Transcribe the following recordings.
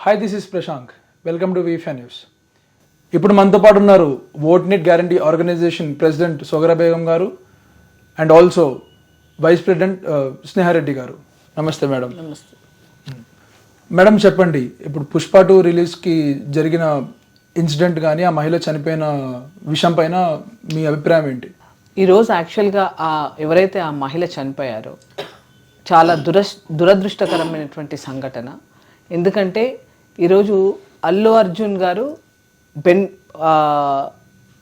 Hi, this is ప్రశాంక్. Welcome to వీఫా news. ఇప్పుడు మనతో పాటు ఉన్నారు vote neat guarantee organisation president సోగరా Begum గారు and also vice president Sneha Reddy గారు. నమస్తే మేడం. నమస్తే మేడం, చెప్పండి, ఇప్పుడు పుష్ప 2 రిలీజ్కి జరిగిన ఇన్సిడెంట్ కానీ ఆ మహిళ చనిపోయిన విషయం పైన మీ అభిప్రాయం ఏంటి? ఈరోజు యాక్చువల్గా ఎవరైతే ఆ మహిళ చనిపోయారో చాలా దురదృష్టకరమైనటువంటి సంఘటన. ఎందుకంటే ఈరోజు అల్లు అర్జున్ గారు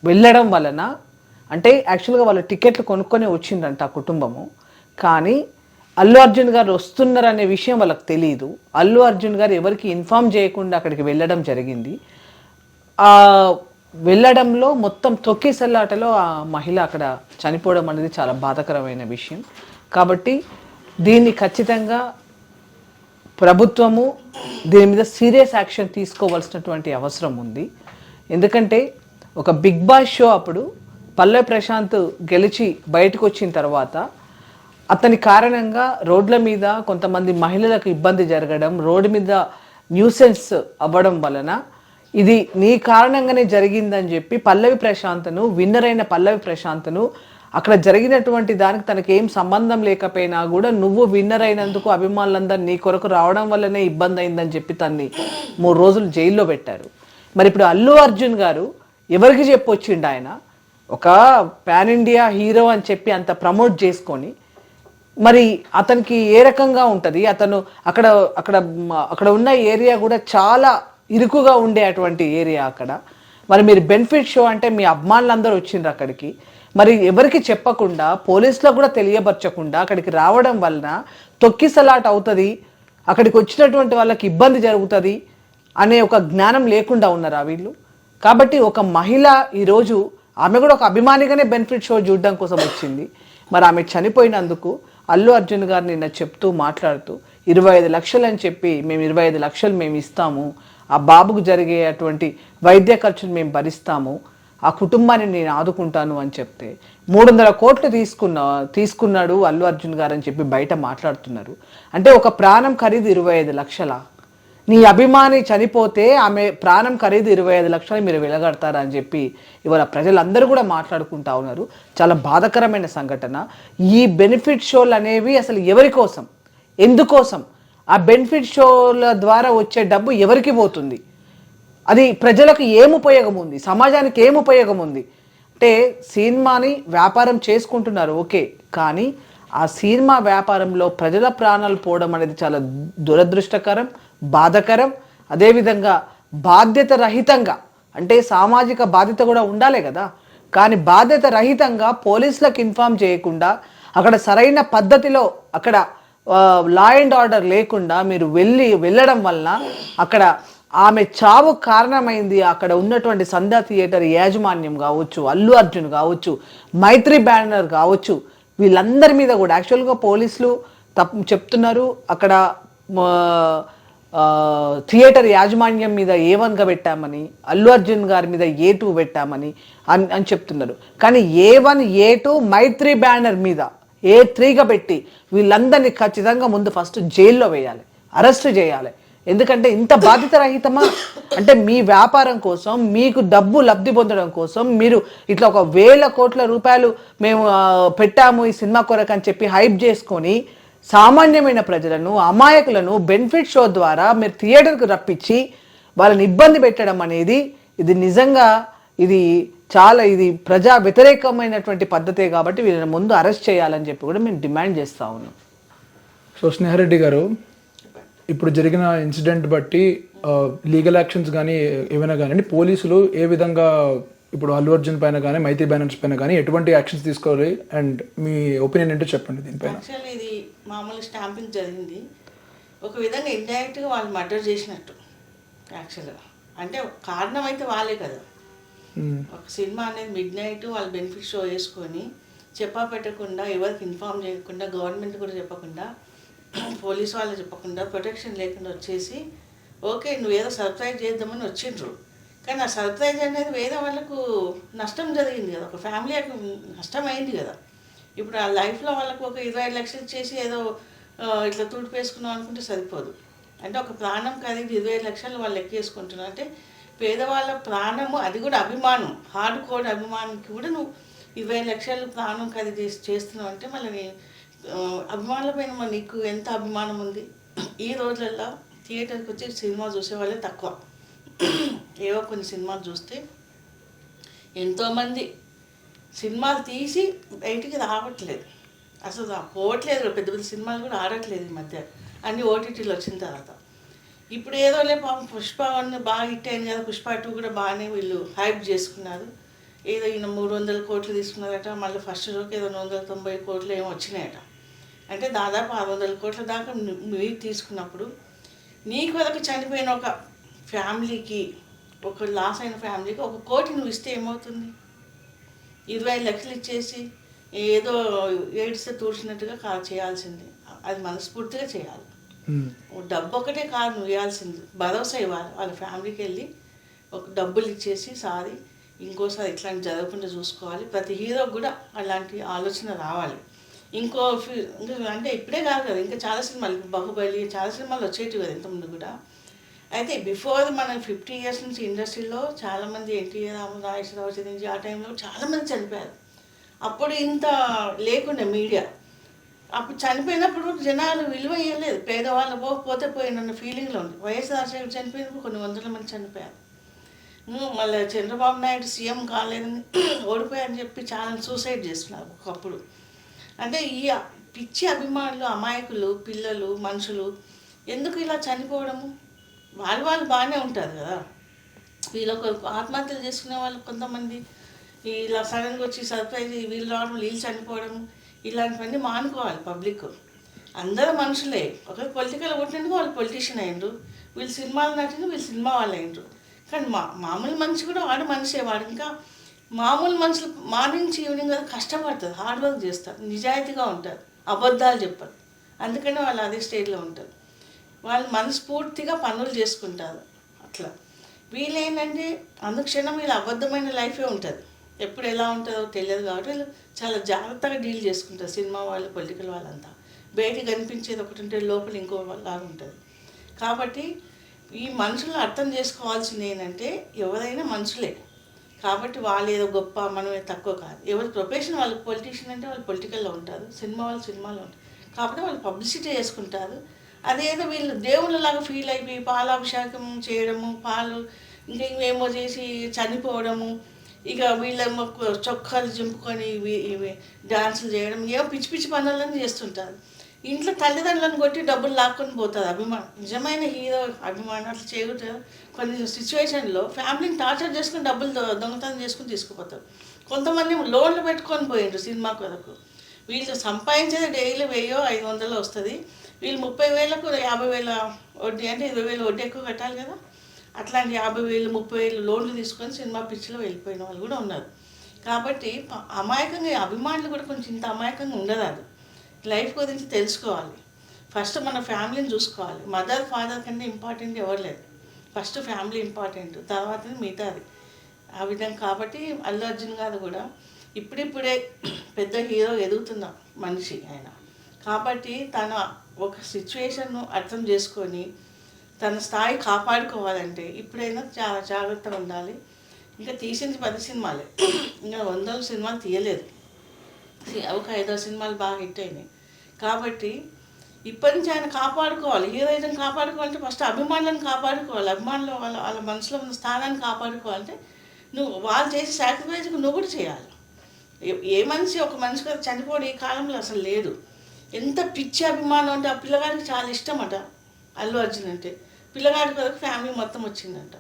వెళ్ళడం వలన, అంటే యాక్చువల్గా వాళ్ళ టికెట్లు కొనుక్కొని వచ్చిందంట ఆ కుటుంబము. కానీ అల్లు అర్జున్ గారు వస్తున్నారు అనే విషయం వాళ్ళకి తెలియదు. అల్లు అర్జున్ గారు ఎవరికి ఇన్ఫామ్ చేయకుండా అక్కడికి వెళ్ళడం జరిగింది. వెళ్ళడంలో మొత్తం తొక్కిసల్లాటలో ఆ మహిళ అక్కడ చనిపోవడం అనేది చాలా బాధాకరమైన విషయం. కాబట్టి దీన్ని ఖచ్చితంగా ప్రభుత్వము దీని మీద సీరియస్ యాక్షన్ తీసుకోవాల్సినటువంటి అవసరం ఉంది. ఎందుకంటే ఒక బిగ్ బాస్ షో అప్పుడు పల్లవి ప్రశాంత్ గెలిచి బయటకు వచ్చిన తర్వాత అతని కారణంగా రోడ్ల మీద కొంతమంది మహిళలకు ఇబ్బంది జరగడం, రోడ్డు మీద న్యూసెన్స్ అవ్వడం వలన ఇది నీ కారణంగానే జరిగిందని చెప్పి పల్లవి ప్రశాంత్ను, విన్నర్ అయిన పల్లవి ప్రశాంత్ను, అక్కడ జరిగినటువంటి దానికి తనకి ఏం సంబంధం లేకపోయినా కూడా నువ్వు విన్నర్ అయినందుకు అభిమానులందరూ నీ కొరకు రావడం వల్లనే ఇబ్బంది అయిందని చెప్పి తన్ని 3 రోజులు జైల్లో పెట్టారు. మరి ఇప్పుడు అల్లు అర్జున్ గారు ఎవరికి చెప్పొచ్చిండు? ఆయన ఒక పాన్ ఇండియా హీరో అని చెప్పి అంత ప్రమోట్ చేసుకొని మరి అతనికి ఏ రకంగా ఉంటుంది? అతను అక్కడ అక్కడ అక్కడ ఉన్న ఏరియా కూడా చాలా ఇరుకుగా ఉండే అటువంటి ఏరియా అక్కడ. మరి మీరు బెనిఫిట్ షో అంటే మీ అభిమానులందరూ వచ్చిండ్రు అక్కడికి, మరి ఎవరికి చెప్పకుండా పోలీసులకు కూడా తెలియపరచకుండా అక్కడికి రావడం వలన తొక్కిసలాట అవుతుంది, అక్కడికి వచ్చినటువంటి వాళ్ళకి ఇబ్బంది జరుగుతుంది అనే ఒక జ్ఞానం లేకుండా ఉన్నారా వీళ్ళు? కాబట్టి ఒక మహిళ ఈరోజు ఆమె కూడా ఒక అభిమానిగానే బెనిఫిట్ షో చూడడం కోసం వచ్చింది. మరి ఆమె చనిపోయినందుకు అల్లు అర్జున్ గారు నిన్న చెప్తూ మాట్లాడుతూ 25 లక్షలు అని చెప్పి మేము 25 లక్షలు మేము ఇస్తాము, ఆ బాబుకు జరిగేటువంటి వైద్య ఖర్చును మేము భరిస్తాము, ఆ కుటుంబాన్ని నేను ఆదుకుంటాను అని చెప్తే 300 కోట్లు తీసుకున్నాడు అల్లు అర్జున్ గారు అని చెప్పి బయట మాట్లాడుతున్నారు. అంటే ఒక ప్రాణం ఖరీదు 25 లక్షల. నీ అభిమాని చనిపోతే ఆమె ప్రాణం ఖరీదు 25 లక్షలు మీరు వెలగడతారా అని చెప్పి ఇవాళ ప్రజలందరూ కూడా మాట్లాడుకుంటా ఉన్నారు. చాలా బాధాకరమైన సంఘటన. ఈ బెనిఫిట్ షోలు అనేవి అసలు ఎవరి కోసం, ఎందుకోసం? ఆ బెనిఫిట్ షోల ద్వారా వచ్చే డబ్బు ఎవరికి పోతుంది? అది ప్రజలకు ఏం ఉపయోగం ఉంది? సమాజానికి ఏం ఉపయోగం ఉంది? అంటే సినిమాని వ్యాపారం చేసుకుంటున్నారు, ఓకే, కానీ ఆ సినిమా వ్యాపారంలో ప్రజల ప్రాణాలు పోవడం అనేది చాలా దురదృష్టకరం, బాధాకరం. అదేవిధంగా బాధ్యత రహితంగా, అంటే సామాజిక బాధ్యత కూడా ఉండాలి కదా, కానీ బాధ్యత రహితంగా పోలీసులకు ఇన్ఫామ్ చేయకుండా అక్కడ సరైన పద్ధతిలో అక్కడ లా అండ్ ఆర్డర్ లేకుండా మీరు వెళ్ళడం వలన అక్కడ ఆమె చావు కారణమైంది. అక్కడ ఉన్నటువంటి సంధ్యా థియేటర్ యాజమాన్యం కావచ్చు, అల్లు అర్జున్ కావచ్చు, మైత్రి బ్యానర్ కావచ్చు, వీళ్ళందరి మీద కూడా యాక్చువల్గా పోలీసులు చెప్తున్నారు అక్కడ థియేటర్ యాజమాన్యం మీద A1గా పెట్టామని, అల్లు అర్జున్ గారి మీద A2 పెట్టామని అని చెప్తున్నారు. కానీ A1 A2 మైత్రి బ్యానర్ మీద A3గా పెట్టి వీళ్ళందరినీ ఖచ్చితంగా ముందు ఫస్ట్ జైల్లో వేయాలి, అరెస్ట్ చేయాలి. ఎందుకంటే ఇంత బాధ్యత రహితమా? అంటే మీ వ్యాపారం కోసం, మీకు డబ్బు లబ్ధి పొందడం కోసం మీరు ఇట్లా 1,000 కోట్ల రూపాయలు మేము పెట్టాము ఈ సినిమా కొరకు అని చెప్పి హైప్ చేసుకొని సామాన్యమైన ప్రజలను, అమాయకులను బెనిఫిట్ షో ద్వారా మీరు థియేటర్కు రప్పించి వాళ్ళని ఇబ్బంది పెట్టడం అనేది ఇది నిజంగా ఇది ప్రజా వ్యతిరేకమైనటువంటి పద్ధతే. కాబట్టి వీళ్ళని ముందు అరెస్ట్ చేయాలని చెప్పి కూడా మేము డిమాండ్ చేస్తూ ఉన్నాం. సో స్నేహారెడ్డి గారు, ఇప్పుడు జరిగిన ఇన్సిడెంట్ బట్టి లీగల్ యాక్షన్స్ కానీ ఏమైనా కానీ పోలీసులు ఏ విధంగా ఇప్పుడు అల్లు అర్జున్ పైన కానీ మైత్రి బ్యానర్స్ పైన కానీ ఎటువంటి యాక్షన్స్ తీసుకోవాలి అండ్ మీ ఒపీనియన్ ఏంటో చెప్పండి దీనిపైన. యాక్చువల్లీ ఇది మామూలు స్టాంపింగ్ జరిగింది, ఒక విధంగా ఇండైరెక్ట్గా వాళ్ళు మర్డర్ చేసినట్టు. యాక్చువల్గా అంటే కారణం అయితే వాళ్ళే కదా. ఒక సినిమా అనేది మిడ్నైట్ వాళ్ళు బెనిఫిట్ షో వేసుకొని పెట్టకుండా, ఎవరికి ఇన్ఫార్మ్ చేయకుండా, గవర్నమెంట్ కూడా చెప్పకుండా, పోలీస్ వాళ్ళు చెప్పకుండా, ప్రొటెక్షన్ లేకుండా వచ్చేసి ఓకే నువ్వేదో సర్ప్రైజ్ చేద్దామని వచ్చిండ్రు. కానీ ఆ సర్ప్రైజ్ అనేది వేరే వాళ్ళకు నష్టం జరిగింది కదా, ఒక ఫ్యామిలీకి నష్టం అయింది కదా. ఇప్పుడు ఆ లైఫ్లో వాళ్ళకు ఒక 25 లక్షలు ఇచ్చేసి ఏదో ఇట్లా తుడిపేసుకున్నాం అనుకుంటే సరిపోదు. అంటే ఒక ప్రాణం ఖరీదు 20 లక్షలు వాళ్ళు లెక్కేసుకుంటున్నారు. అంటే పేదవాళ్ళ ప్రాణము, అది కూడా అభిమానం, హార్డ్ కోడ్ అభిమానంకి కూడా నువ్వు 20 లక్షలు ప్రాణం ఖరీదు చేస్తున్నావు అంటే మళ్ళీ నీ అభిమానుల పైన మరి నీకు ఎంత అభిమానం ఉంది. ఈ రోజుల్లో థియేటర్కి వచ్చి సినిమా చూసేవాళ్ళే తక్కువ. ఏవో కొన్ని సినిమాలు చూస్తే ఎంతోమంది సినిమాలు తీసి బయటికి రావట్లేదు, అసలు పోవట్లేదు. పెద్ద పెద్ద సినిమాలు కూడా ఆడట్లేదు ఈ మధ్య, అన్ని ఓటీటీలు వచ్చిన తర్వాత. ఇప్పుడు ఏదోలే పాపం పుష్ప 1 బాగా హిట్ అయింది కదా, పుష్ప 2 కూడా బాగానే వీళ్ళు హైప్ చేసుకున్నారు. ఏదో ఈయన 300 కోట్లు తీసుకున్నారట, మళ్ళీ ఫస్ట్ షోకి ఏదో 190 కోట్లు ఏమో వచ్చినాయట. అంటే దాదాపు 600 కోట్ల దాకా మీరు తీసుకున్నప్పుడు నీకు వరకు చనిపోయిన ఒక ఫ్యామిలీకి, ఒక లాస్ అయిన ఫ్యామిలీకి 1 కోటి నువ్వు ఇస్తే ఏమవుతుంది? 25 లక్షలు ఇచ్చేసి ఏదో ఏడిస్తే తూడ్చినట్టుగా చేయాల్సింది. అది మనస్ఫూర్తిగా చేయాలి. డబ్బు ఒకటే కాదు నువ్వు ఇవ్వాల్సింది, భరోసా ఇవ్వాలి. వాళ్ళ ఫ్యామిలీకి వెళ్ళి ఒక డబ్బులు ఇచ్చేసి సారీ ఇంకోసారి ఇట్లాంటి జరగకుండా చూసుకోవాలి. ప్రతి హీరోకి కూడా అలాంటి ఆలోచన రావాలి. ఇంకా అంటే ఇప్పుడే కాదు కదా, ఇంకా చాలా సినిమాలు, బాహుబలి చాలా సినిమాలు వచ్చేటివి కదా ఇంతకుముందు కూడా. అయితే బిఫోర్ మనం 50 years నుంచి ఇండస్ట్రీలో చాలామంది ఎన్టీఆర్, రామరాజేశ్వరరావు, చిరంజీవి ఆ టైంలో చాలామంది చనిపోయారు. అప్పుడు ఇంత లేకుండా మీడియా. అప్పుడు చనిపోయినప్పుడు జనాలు విలువ ఇవ్వలేదు, పేదవాళ్ళు పోతే పోయినన్న ఫీలింగ్లో ఉంది. వైఎస్ రాజశేఖర్ చనిపోయినప్పుడు కొన్ని 100 మంది చనిపోయారు. మళ్ళీ చంద్రబాబు నాయుడు సీఎం కాలేదని ఓడిపోయారని చెప్పి చాలా సూసైడ్ చేస్తున్నారు ఒకప్పుడు. అంటే ఈ పిచ్చి అభిమానులు, అమాయకులు, పిల్లలు, మనుషులు ఎందుకు ఇలా చనిపోవడము? వాళ్ళు బాగానే ఉంటారు కదా. వీళ్ళొక ఆత్మహత్యలు చేసుకునే వాళ్ళు కొంతమంది ఇలా సడన్గా వచ్చి సర్ప్రైజ్ వీళ్ళు రావడం, వీళ్ళు చనిపోవడము, ఇలాంటివన్నీ మానుకోవాలి పబ్లిక్. అందరూ మనుషులే. ఒకరు పొలిటికల్ కొట్టినందుకు వాళ్ళు పొలిటీషియన్ అయ్యిండ్రు, వీళ్ళు సినిమాలు నటిండు, వీళ్ళు సినిమా వాళ్ళు అయ్యిండ్రు. కానీ మామూలు మనిషి కూడా వాడు మనిషే. వాడు ఇంకా మామూలు మనుషులు మార్నింగ్ నుంచి ఈవినింగ్ వరకు కష్టపడతారు, హార్డ్ వర్క్ చేస్తారు, నిజాయితీగా ఉంటారు, అబద్ధాలు చెప్పరు. అందుకనే వాళ్ళు అదే స్టేజ్లో ఉంటారు. వాళ్ళు మనస్ఫూర్తిగా పనులు చేసుకుంటారు. అట్లా వీళ్ళేంటంటే అనుక్షణం వీళ్ళు అబద్ధమైన లైఫే ఉంటుంది. ఎప్పుడు ఎలా ఉంటుందో తెలియదు కాబట్టి వీళ్ళు చాలా జాగ్రత్తగా డీల్ చేసుకుంటారు. సినిమా వాళ్ళు, పొలిటికల్ వాళ్ళంతా బయటికి కనిపించేది ఒకటి ఉంటే లోపల ఇంకో లాగా ఉంటుంది. కాబట్టి ఈ మనుషులను అర్థం చేసుకోవాల్సింది ఏంటంటే ఎవరైనా మనుషులే కాబట్టి వాళ్ళు ఏదో గొప్ప, మనమే తక్కువ కాదు. ఎవరి ప్రొఫెషన్ వాళ్ళు. పొలిటీషియన్ అంటే వాళ్ళు పొలిటికల్లో ఉంటారు, సినిమా వాళ్ళు సినిమాలో ఉంటారు. కాబట్టి వాళ్ళు పబ్లిసిటీ చేసుకుంటారు. అదేదో వీళ్ళు దేవుళ్ళలాగా ఫీల్ అయిపోయి పాలాభిషేకం చేయడము, పాలు ఇంకా ఇవేమో చేసి చనిపోవడము, ఇక వీళ్ళేమో చొక్కాలు చింపుకొని ఇవి డాన్సులు చేయడం, ఏమో పిచ్చి పిచ్చి పనులను చేస్తుంటారు. ఇంట్లో తల్లిదండ్రులను కొట్టి డబ్బులు లాక్కొని పోతారు అభిమానం. నిజమైన హీరో అభిమానం అట్లా చేయకూడదు. కొన్ని సిచ్యువేషన్లో ఫ్యామిలీని టార్చర్ చేసుకుని డబ్బులు దొంగతనం చేసుకుని తీసుకుపోతారు. కొంతమంది లోన్లు పెట్టుకొని పోయిండ్రు సినిమా కొరకు. వీళ్ళు సంపాదించేది డైలీ 1000-500 వస్తుంది. వీళ్ళు 30,000కు 50,000 వడ్డీ, అంటే 20,000 వడ్డీ ఎక్కువ కట్టాలి కదా. అట్లాంటి 50,000-30,000 లోన్లు తీసుకొని సినిమా పిచ్చిలో వెళ్ళిపోయిన వాళ్ళు కూడా ఉన్నారు. కాబట్టి అమాయకంగా అభిమానులు కూడా కొంచెం ఇంత అమాయకంగా ఉండరాదు. లైఫ్ గురించి తెలుసుకోవాలి. ఫస్ట్ మన ఫ్యామిలీని చూసుకోవాలి. మదర్, ఫాదర్ కంటే ఇంపార్టెంట్ ఎవరు లేదు. ఫస్ట్ ఫ్యామిలీ ఇంపార్టెంట్, తర్వాత మిగతాది. ఆ విధంగా కాబట్టి అల్లు అర్జున్ గారు కూడా ఇప్పుడిప్పుడే పెద్ద హీరో ఎదుగుతున్న మనిషి ఆయన. కాబట్టి తన ఒక సిచ్యువేషన్ను అర్థం చేసుకొని తన స్థాయి కాపాడుకోవాలంటే ఇప్పుడైనా చాలా జాగ్రత్తగా ఉండాలి. ఇంకా తీసింది 10 సినిమాలే, ఇంకా 100 సినిమాలు తీయలేదు. ఒక 5 సినిమాలు బాగా హిట్ అయినాయి. కాబట్టి ఇప్పటి నుంచి ఆయన కాపాడుకోవాలి. హీరోయిజం కాపాడుకోవాలంటే ఫస్ట్ అభిమానులను కాపాడుకోవాలి. అభిమానులు వాళ్ళ మనసులో ఉన్న స్థానాన్ని కాపాడుకోవాలంటే నువ్వు వాళ్ళు చేసే సాక్రిఫైస్కి నువ్వు కూడా చేయాలి. ఏ మనిషి ఒక మనిషి కదా చనిపోవడం ఈ కాలంలో అసలు లేదు. ఎంత పిచ్చి అభిమానం అంటే ఆ పిల్లగాడికి చాలా ఇష్టం అట అల్లు అర్జున్ అంటే. పిల్లగాడి కొరకు ఫ్యామిలీ మొత్తం వచ్చిందంట.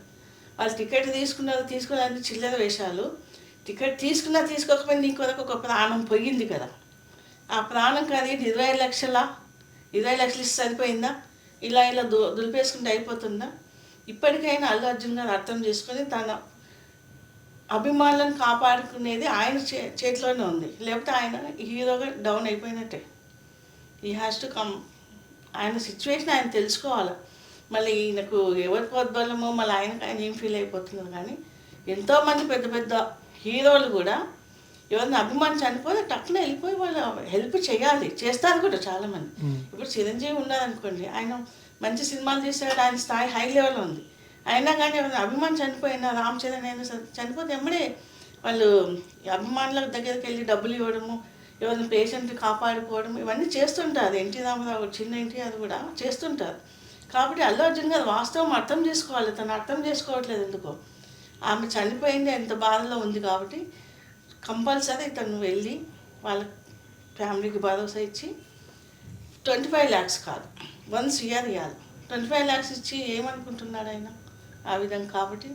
వాళ్ళు టికెట్ తీసుకున్నది చిల్లర వేషాలు. టికెట్ తీసుకోకపోయినా నీ కొరకు ఒక ప్రాణం పోయింది కదా. ఆ ప్రాణం ఖరీదు 20 లక్షలు ఇస్తే సరిపోయిందా? ఇలా దులిపేసుకుంటే అయిపోతుందా? ఇప్పటికైనా అల్లు అర్జున్ గారు అర్థం చేసుకొని తన అభిమానులను కాపాడుకునేది ఆయన చేతిలోనే ఉంది. లేకపోతే ఆయన హీరోగా డౌన్ అయిపోయినట్టే. ఈ హ్యాస్ టు కమ్. ఆయన సిచ్యువేషన్ ఆయన తెలుసుకోవాలి. మళ్ళీ ఈయనకు ఎవరి ప్రోద్బలమో మళ్ళీ ఆయన ఏం ఫీల్ అయిపోతున్నారు. కానీ ఎంతోమంది పెద్ద పెద్ద హీరోలు కూడా ఎవరిని అభిమానం చనిపోతే టక్కున వెళ్ళిపోయి వాళ్ళు హెల్ప్ చేయాలి, చేస్తారు కూడా చాలామంది. ఇప్పుడు చిరంజీవి ఉన్నారనుకోండి, ఆయన మంచి సినిమాలు తీసాడు, ఆయన స్థాయి హై లెవెల్ ఉంది. అయినా కానీ ఎవరైనా అభిమానం చనిపోయినా, రామ్ చరణ్ అయినా చనిపోతే ఎమ్మడే వాళ్ళు అభిమానుల దగ్గరికి వెళ్ళి డబ్బులు ఇవ్వడము, ఎవరైనా పేషెంట్ కాపాడుకోవడం, ఇవన్నీ చేస్తుంటారు. ఎన్టీ రామారావు చిన్న ఎన్టీఆర్ కూడా చేస్తుంటారు. కాబట్టి అల్లు అర్జున్ గారు వాస్తవం అర్థం చేసుకోవాలి, తను అర్థం చేసుకోవట్లేదు ఎందుకో. ఆమె చనిపోయింది, ఎంత బాధలో ఉంది కాబట్టి కంపల్సరీ తను వెళ్ళి వాళ్ళ ఫ్యామిలీకి భరోసా ఇచ్చి 25 lakhs కాదు 1 CR ఇవ్వాలి. 25 lakhs ఇచ్చి ఏమనుకుంటున్నాడు ఆయన ఆ విధంగా. కాబట్టి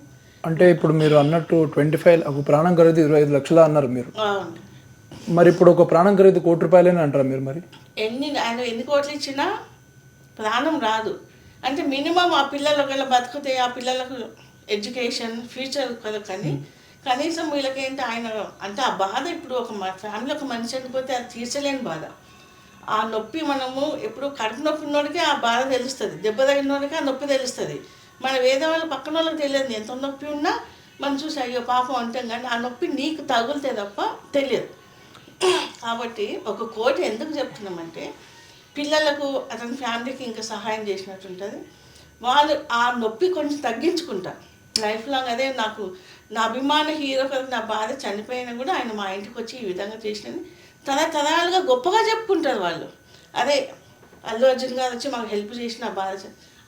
అంటే ఇప్పుడు మీరు అన్నట్టు 25 ఒక ప్రాణం ఖరీదు 25 లక్షలు అన్నారు మీరు. అవును. మరి ఇప్పుడు ఒక ప్రాణం ఖరీదు ₹1 కోటి అంటారా మీరు? మరి ఆయన ఎన్ని కోట్లు ఇచ్చినా ప్రాణం రాదు. అంటే మినిమం ఆ పిల్లలు ఒకవేళ బతికితే ఆ పిల్లలకు ఎడ్యుకేషన్ ఫ్యూచర్ కదా, కానీ కనీసం వీళ్ళకేంటి ఆయన అంటే ఆ బాధ ఇప్పుడు ఒక ఫ్యామిలీ ఒక మనిషి చనిపోతే అది తీర్చలేని బాధ. ఆ నొప్పి మనము ఎప్పుడు కడుపు నొప్పి ఉన్నోడికి ఆ బాధ తెలుస్తుంది, దెబ్బ తగినోడికి ఆ నొప్పి తెలుస్తుంది. మన వేరే వాళ్ళ పక్కన వాళ్ళకి తెలియదు. ఎంత నొప్పి ఉన్నా మనం చూసి అయ్యో పాపం అంటాం, కానీ ఆ నొప్పి నీకు తగులితే తప్ప తెలియదు. కాబట్టి 1 కోటి ఎందుకు చెప్తున్నామంటే పిల్లలకు అతని ఫ్యామిలీకి ఇంకా సహాయం చేసినట్టు ఉంటుంది. వాళ్ళు ఆ నొప్పి కొంచెం తగ్గించుకుంటారు లైఫ్ లాంగ్. అదే నాకు నా అభిమాన హీరో కదా, నా బాధ చనిపోయినా కూడా ఆయన మా ఇంటికి వచ్చి ఈ విధంగా చేసినది తరతరాలుగా గొప్పగా చెప్పుకుంటారు వాళ్ళు. అదే అల్లు అర్జున్ గారు వచ్చి మాకు హెల్ప్ చేసిన బాధ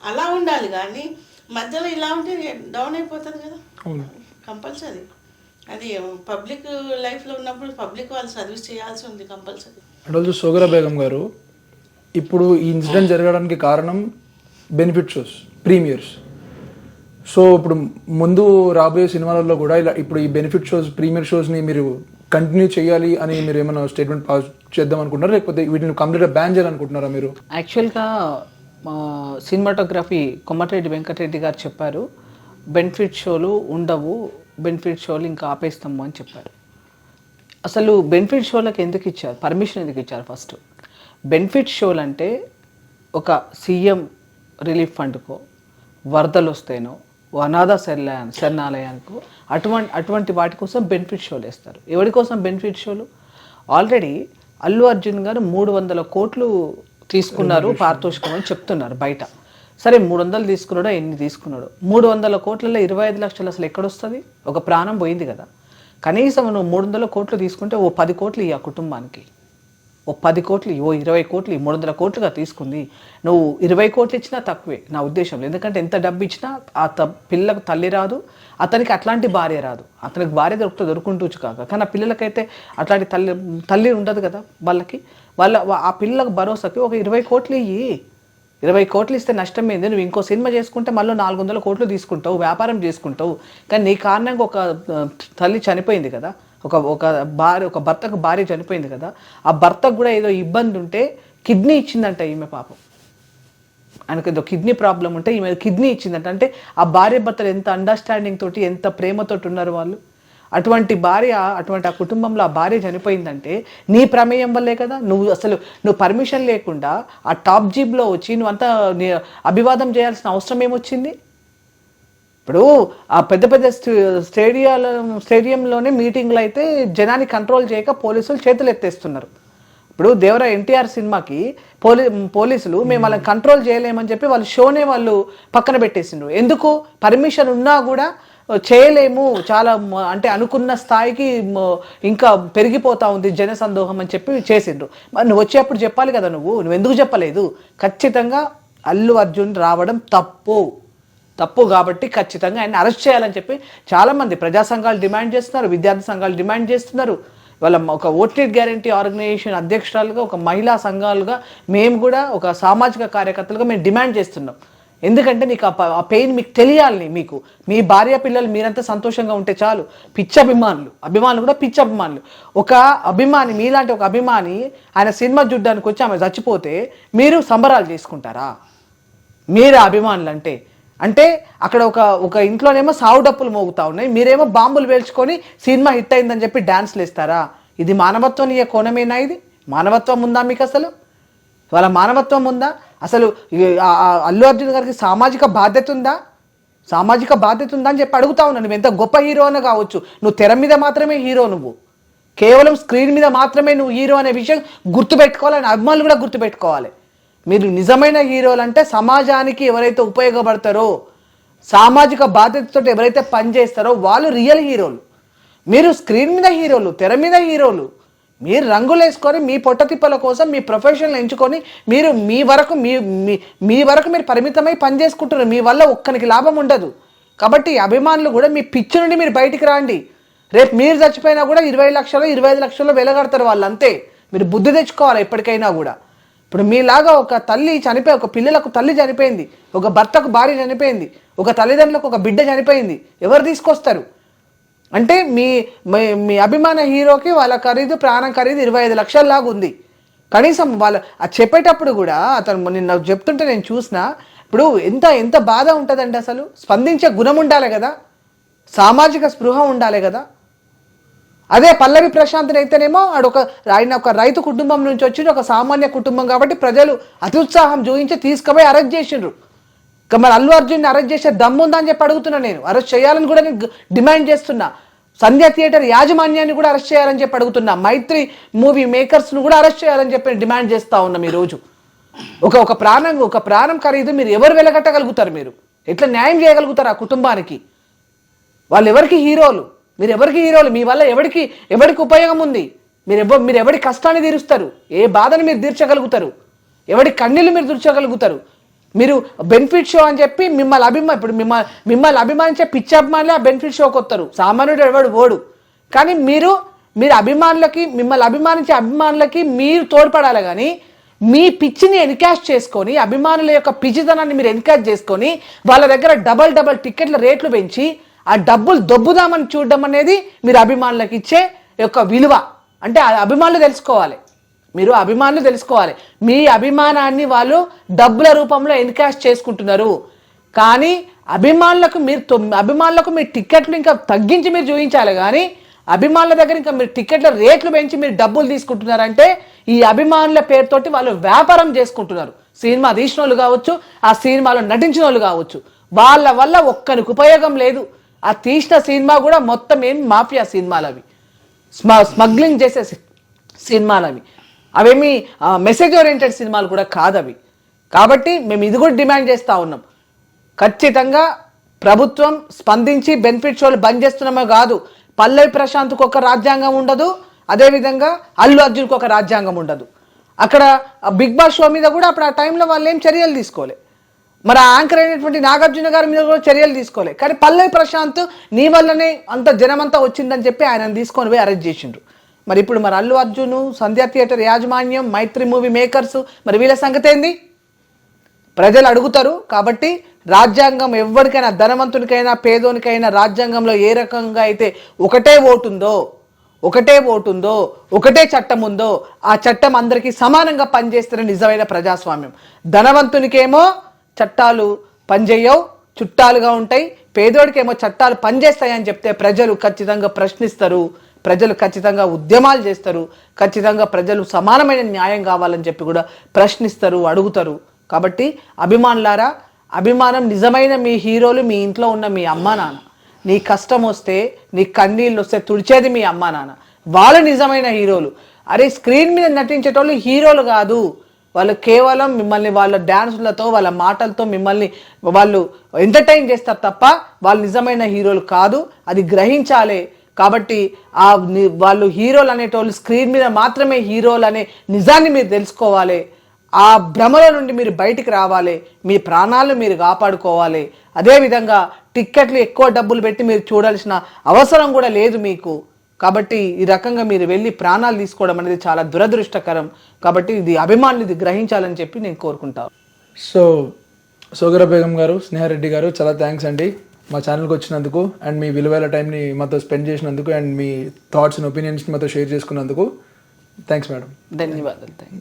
అలా ఉండాలి, కానీ మధ్యలో ఇలా ఉంటే డౌన్ అయిపోతుంది కదా. కంపల్సరీ అది పబ్లిక్ లైఫ్లో ఉన్నప్పుడు పబ్లిక్ వాళ్ళు సర్వీస్ చేయాల్సి ఉంది కంపల్సరీ. అంటే సోగరా బేగం గారు, ఇప్పుడు ఈ ఇన్సిడెంట్ జరగడానికి కారణం బెనిఫిట్ షోస్, ప్రీమియర్స్. సో ఇప్పుడు ముందు రాబోయే సినిమాలలో కూడా ఇలా ఇప్పుడు ఈ బెనిఫిట్ షోస్, ప్రీమియర్ షోస్ని మీరు కంటిన్యూ చేయాలి అని మీరు ఏమైనా స్టేట్మెంట్ పాస్ చేద్దాం అనుకుంటున్నారా, లేకపోతే వీటిని కంప్లీట్గా బ్యాన్ చేయాలనుకుంటున్నారా మీరు? యాక్చువల్గా సినిమాటోగ్రఫీ కొమ్మటిరెడ్డి వెంకటరెడ్డి గారు చెప్పారు, బెనిఫిట్ షోలు ఉండవు, బెనిఫిట్ షోలు ఇంకా ఆపేస్తాము అని చెప్పారు. అసలు బెనిఫిట్ షోలకు ఎందుకు ఇచ్చారు, పర్మిషన్ ఎందుకు ఇచ్చారు? ఫస్ట్ బెనిఫిట్ షోలు అంటే ఒక సీఎం రిలీఫ్ ఫండ్కో, వరదలు వస్తేనో, అనాథ శరణాలయానికో అటువంటి వాటి కోసం బెనిఫిట్ షోలు వేస్తారు. ఎవరి కోసం బెనిఫిట్ షోలు? ఆల్రెడీ అల్లు అర్జున్ గారు 300 కోట్లు తీసుకున్నారు పారితోషికం అని చెప్తున్నారు బయట. సరే 300 తీసుకున్నాడో ఎన్ని తీసుకున్నాడో, 300 కోట్లలో 25 లక్షలు అసలు ఎక్కడొస్తుంది? ఒక ప్రాణం పోయింది కదా. కనీసం నువ్వు 300 కోట్లు తీసుకుంటే ఓ 10 కోట్లు ఇవ్వ కుటుంబానికి, ఓ 10 కోట్లు, ఓ 20 కోట్లు, 300 కోట్లుగా తీసుకుంది. నువ్వు 20 కోట్లు ఇచ్చినా తక్కువే నా ఉద్దేశంలో. ఎందుకంటే ఎంత డబ్బు ఇచ్చినా ఆ పిల్లకు తల్లి రాదు, అతనికి అట్లాంటి భార్య రాదు. అతనికి భార్య దొరుకుంటూచ్చు కాక, కానీ ఆ పిల్లలకైతే అట్లాంటి తల్లి ఉండదు కదా వాళ్ళకి. ఆ పిల్లలకు భరోసాకి ఒక 20 కోట్లు ఇయ్యి. 20 కోట్లు ఇస్తే నష్టం ఏంది? నువ్వు ఇంకో సినిమా చేసుకుంటే మళ్ళీ 400 కోట్లు తీసుకుంటావు, వ్యాపారం చేసుకుంటావు. కానీ నీ కారణంగా ఒక తల్లి చనిపోయింది కదా, ఒక భర్తకు భార్య చనిపోయింది కదా. ఆ భర్తకు కూడా ఏదో ఇబ్బంది ఉంటే కిడ్నీ ఇచ్చిందంట ఈమె పాపం. ఆయనకు ఏదో కిడ్నీ ప్రాబ్లం ఉంటే ఈమె కిడ్నీ ఇచ్చిందంట. అంటే ఆ భార్య భర్తలు ఎంత అండర్స్టాండింగ్ తోటి, ఎంత ప్రేమతోటి ఉన్నారు వాళ్ళు. అటువంటి భార్య, అటువంటి ఆ కుటుంబంలో ఆ భార్య చనిపోయిందంటే నీ ప్రమేయం వల్లే కదా. నువ్వు పర్మిషన్ లేకుండా ఆ టాప్ జీప్లో వచ్చి నువ్వంతా అభివాదం చేయాల్సిన అవసరం ఏమొచ్చింది? ఇప్పుడు ఆ పెద్ద పెద్ద స్టేడియంలోనే మీటింగ్లు అయితే జనాన్ని కంట్రోల్ చేయక పోలీసులు చేతులు ఎత్తేస్తున్నారు. ఇప్పుడు దేవరా ఎన్టీఆర్ సినిమాకి పోలీసులు మేము వాళ్ళని కంట్రోల్ చేయలేమని చెప్పి వాళ్ళ షోనే వాళ్ళు పక్కన పెట్టేసిండ్రు. ఎందుకు? పర్మిషన్ ఉన్నా కూడా చేయలేము, చాలా అంటే అనుకున్న స్థాయికి ఇంకా పెరిగిపోతా ఉంది జన సందోహం అని చెప్పి చేసిండ్రు. మరి నువ్వు వచ్చేప్పుడు చెప్పాలి కదా. నువ్వు ఎందుకు చెప్పలేదు? ఖచ్చితంగా అల్లు అర్జున్ రావడం తప్పు కాబట్టి ఖచ్చితంగా ఆయన అరెస్ట్ చేయాలని చెప్పి చాలామంది ప్రజా సంఘాలు డిమాండ్ చేస్తున్నారు, విద్యార్థి సంఘాలు డిమాండ్ చేస్తున్నారు. వాళ్ళ ఒక ఓటీటీ గ్యారంటీ ఆర్గనైజేషన్ అధ్యక్షురాలుగా, ఒక మహిళా సంఘాలుగా మేము కూడా ఒక సామాజిక కార్యకర్తలుగా మేము డిమాండ్ చేస్తున్నాం. ఎందుకంటే నీకు ఆ పెయిన్ మీకు తెలియాలని, మీకు మీ భార్య పిల్లలు మీరంతా సంతోషంగా ఉంటే చాలు. అభిమానులు కూడా పిచ్చి అభిమానులు. ఒక అభిమాని, మీలాంటి ఒక అభిమాని ఆయన సినిమా చూడ్డానికి వచ్చి ఆమె చచ్చిపోతే మీరు సంబరాలు చేసుకుంటారా? మీరు అభిమానులు అంటే అక్కడ ఒక ఇంట్లోనేమో సావు డప్పులు మోగుతా ఉన్నాయి, మీరేమో బాంబులు వేల్చుకొని సినిమా హిట్ అయిందని చెప్పి డాన్స్లు వేస్తారా? ఇది మానవత్వం నీ కోణమేనా? ఇది మానవత్వం ఉందా మీకు? అసలు వాళ్ళ మానవత్వం ఉందా? అసలు అల్లు అర్జున్ గారికి సామాజిక బాధ్యత ఉందా అని చెప్పి అడుగుతా ఉన్నా. నువ్వు ఎంత గొప్ప హీరో అని కావచ్చు, నువ్వు తెర మీద మాత్రమే హీరో, నువ్వు కేవలం స్క్రీన్ మీద మాత్రమే నువ్వు హీరో అనే విషయం గుర్తుపెట్టుకోవాలని అభిమానులు కూడా గుర్తుపెట్టుకోవాలి. మీరు నిజమైన హీరోలు అంటే సమాజానికి ఎవరైతే ఉపయోగపడతారో, సామాజిక బాధ్యతతో ఎవరైతే పనిచేస్తారో వాళ్ళు రియల్ హీరోలు. మీరు స్క్రీన్ మీద హీరోలు, తెర మీద హీరోలు. మీరు రంగులు వేసుకొని మీ పొట్టతిప్పల కోసం మీ ప్రొఫెషనల్ ఎంచుకొని మీరు మీ వరకు మీరు పరిమితమై పనిచేసుకుంటున్నారు. మీ వల్ల ఒక్కనికి లాభం ఉండదు. కాబట్టి అభిమానులు కూడా మీ పిచ్చి నుండి మీరు బయటికి రాండి. రేపు మీరు చచ్చిపోయినా కూడా 20 లక్షలు 25 లక్షలు వెలగడతారు వాళ్ళు, అంతే. మీరు బుద్ధి తెచ్చుకోవాలి ఎప్పటికైనా కూడా. ఇప్పుడు మీలాగా ఒక తల్లి చనిపోయి, ఒక పిల్లలకు తల్లి చనిపోయింది, ఒక భర్తకు భార్య చనిపోయింది, ఒక తల్లిదండ్రులకు ఒక బిడ్డ చనిపోయింది, ఎవరు తీసుకొస్తారు? అంటే మీ అభిమాన హీరోకి వాళ్ళ ఖరీదు, ప్రాణం ఖరీదు 25 లక్షల లాగా ఉంది. కనీసం వాళ్ళ అది చెప్పేటప్పుడు కూడా అతను నిన్న చెప్తుంటే నేను చూసిన, ఇప్పుడు ఎంత బాధ ఉంటుందండి. అసలు స్పందించే గుణం ఉండాలి కదా, సామాజిక స్పృహ ఉండాలి కదా. అదే పల్లవి ప్రశాంత్ని అయితేనేమో ఆయన ఒక రైతు కుటుంబం నుంచి వచ్చి ఒక సామాన్య కుటుంబం కాబట్టి ప్రజలు అత్యుత్సాహం చూపించి తీసుకుపోయి అరెస్ట్ చేసిండ్రు. మరి అల్లు అర్జున్ని అరెస్ట్ చేసే దమ్ముందని చెప్పి అడుగుతున్నా నేను. అరెస్ట్ చేయాలని కూడా నేను డిమాండ్ చేస్తున్నా. సంధ్య థియేటర్ యాజమాన్యాన్ని కూడా అరెస్ట్ చేయాలని చెప్పి అడుగుతున్నా. మైత్రి మూవీ మేకర్స్ను కూడా అరెస్ట్ చేయాలని చెప్పి డిమాండ్ చేస్తా ఉన్నాం ఈరోజు. ఒక ప్రాణం ఖరీదు మీరు ఎవరు వెలగట్టగలుగుతారు? మీరు ఎట్లా న్యాయం చేయగలుగుతారు ఆ కుటుంబానికి? వాళ్ళు ఎవరికి హీరోలు? మీరు ఎవరికి హీరోలు? మీ వల్ల ఎవరికి ఉపయోగం ఉంది? మీరు ఎవరి కష్టాన్ని తీరుస్తారు? ఏ బాధను మీరు తీర్చగలుగుతారు? ఎవరి కన్నీళ్ళు మీరు తీర్చగలుగుతారు? మీరు బెనిఫిట్ షో అని చెప్పి మిమ్మల్ని అభిమానించే పిచ్చి అభిమానులే ఆ బెనిఫిట్ షోకి వస్తారు. సామాన్యుడు ఎవడు ఓడు. కానీ మీరు అభిమానులకి, మిమ్మల్ని అభిమానించే అభిమానులకి మీరు తోడ్పడాలి. కానీ మీ పిచ్చిని ఎన్కాష్ చేసుకొని, అభిమానుల యొక్క పిచ్చితనాన్ని మీరు ఎన్కాష్ చేసుకొని వాళ్ళ దగ్గర డబల్ టికెట్ల రేట్లు పెంచి ఆ డబ్బులు దొబ్బుదామని చూడడం అనేది మీరు అభిమానులకు ఇచ్చే యొక్క విలువ. అంటే అభిమానులు తెలుసుకోవాలి. మీరు అభిమానులు తెలుసుకోవాలి. మీ అభిమానాన్ని వాళ్ళు డబ్బుల రూపంలో ఎన్కాష్ చేసుకుంటున్నారు. కానీ అభిమానులకు మీరు టికెట్లు ఇంకా తగ్గించి మీరు చూపించాలి. కానీ అభిమానుల దగ్గర ఇంకా మీరు టికెట్ల రేట్లు పెంచి మీరు డబ్బులు తీసుకుంటున్నారంటే ఈ అభిమానుల పేరుతోటి వాళ్ళు వ్యాపారం చేసుకుంటున్నారు. సినిమా తీసిన వాళ్ళు కావచ్చు, ఆ సినిమాలో నటించిన వాళ్ళు కావచ్చు, వాళ్ళ వల్ల ఒక్కరికి ఉపయోగం లేదు. ఆ తీసిన సినిమా కూడా మొత్తం మాఫియా సినిమాలు, అవి స్మగ్లింగ్ చేసే సినిమాలు, అవేమి మెసేజ్ ఓరియంటెడ్ సినిమాలు కూడా కాదు అవి. కాబట్టి మేము ఇది కూడా డిమాండ్ చేస్తూ ఉన్నాం. ఖచ్చితంగా ప్రభుత్వం స్పందించి బెనిఫిట్ షోలు బంద్ చేస్తున్నామో కాదు, పల్లవి ప్రశాంత్కు ఒక రాజ్యాంగం ఉండదు, అదేవిధంగా అల్లు అర్జున్కి ఒక రాజ్యాంగం ఉండదు. అక్కడ బిగ్ బాస్ షో మీద కూడా అప్పుడు ఆ టైంలో వాళ్ళు ఏం చర్యలు తీసుకోలే. మరి ఆ యాంకర్ అయినటువంటి నాగార్జున గారి మీద కూడా చర్యలు తీసుకోలే. కానీ పల్లవి ప్రశాంత్ నీ వల్లనే అంత జనమంతా వచ్చిందని చెప్పి ఆయన తీసుకొని పోయి అరెస్ట్ చేసిండ్రు. మరి ఇప్పుడు అల్లు అర్జున్, సంధ్య థియేటర్ యాజమాన్యం, మైత్రి మూవీ మేకర్స్, మరి వీళ్ళ సంగతి ఏంది? ప్రజలు అడుగుతారు. కాబట్టి రాజ్యాంగం ఎవరికైనా, ధనవంతునికైనా పేదోనికైనా రాజ్యాంగంలో ఏ రకంగా అయితే ఒకటే ఓటు ఉందో, ఒకటే చట్టం ఉందో ఆ చట్టం అందరికీ సమానంగా పనిచేస్తున్న నిజమైన ప్రజాస్వామ్యం. ధనవంతునికేమో చట్టాలు పనిచేయవు, చుట్టాలుగా ఉంటాయి. పేదోడికేమో చట్టాలు పనిచేస్తాయని చెప్తే ప్రజలు ఖచ్చితంగా ప్రశ్నిస్తారు, ప్రజలు ఖచ్చితంగా ఉద్యమాలు చేస్తారు, ఖచ్చితంగా ప్రజలు సమానమైన న్యాయం కావాలని చెప్పి కూడా ప్రశ్నిస్తారు, అడుగుతారు. కాబట్టి అభిమానులారా, అభిమానం నిజమైన మీ హీరోలు మీ ఇంట్లో ఉన్న మీ అమ్మా నాన్న. నీ కష్టం వస్తే, నీ కన్నీళ్ళు వస్తే తుడిచేది మీ అమ్మా నాన్న. వాళ్ళు నిజమైన హీరోలు. అరే స్క్రీన్ మీద నటించేటోళ్ళు హీరోలు కాదు. వాళ్ళు కేవలం మిమ్మల్ని వాళ్ళ డ్యాన్సులతో, వాళ్ళ మాటలతో మిమ్మల్ని వాళ్ళు ఎంటర్టైన్ చేస్తారు తప్ప వాళ్ళు నిజమైన హీరోలు కాదు. అది గ్రహించాలి. కాబట్టి వాళ్ళు హీరోలు అనేటోళ్ళు స్క్రీన్ మీద మాత్రమే హీరోలు అనే నిజాన్ని మీరు తెలుసుకోవాలి. ఆ భ్రమల నుండి మీరు బయటికి రావాలి. మీ ప్రాణాలను మీరు కాపాడుకోవాలి. అదేవిధంగా టిక్కెట్లు ఎక్కువ డబ్బులు పెట్టి మీరు చూడాల్సిన అవసరం కూడా లేదు మీకు. కాబట్టి ఈ రకంగా మీరు వెళ్ళి ప్రాణాలు తీసుకోవడం అనేది చాలా దురదృష్టకరం. కాబట్టి ఇది అభిమానులు ఇది గ్రహించాలని చెప్పి నేను కోరుకుంటాను. సో సోగరా బేగం గారు, స్నేహారెడ్డి గారు, చాలా థ్యాంక్స్ అండి మా ఛానల్కి వచ్చినందుకు అండ్ మీ విలువైన టైంని మాతో స్పెండ్ చేసినందుకు అండ్ మీ థాట్స్ అండ్ ఒపీనియన్స్ని మాతో షేర్ చేసుకున్నందుకు. Thanks madam. ధన్యవాదాలు.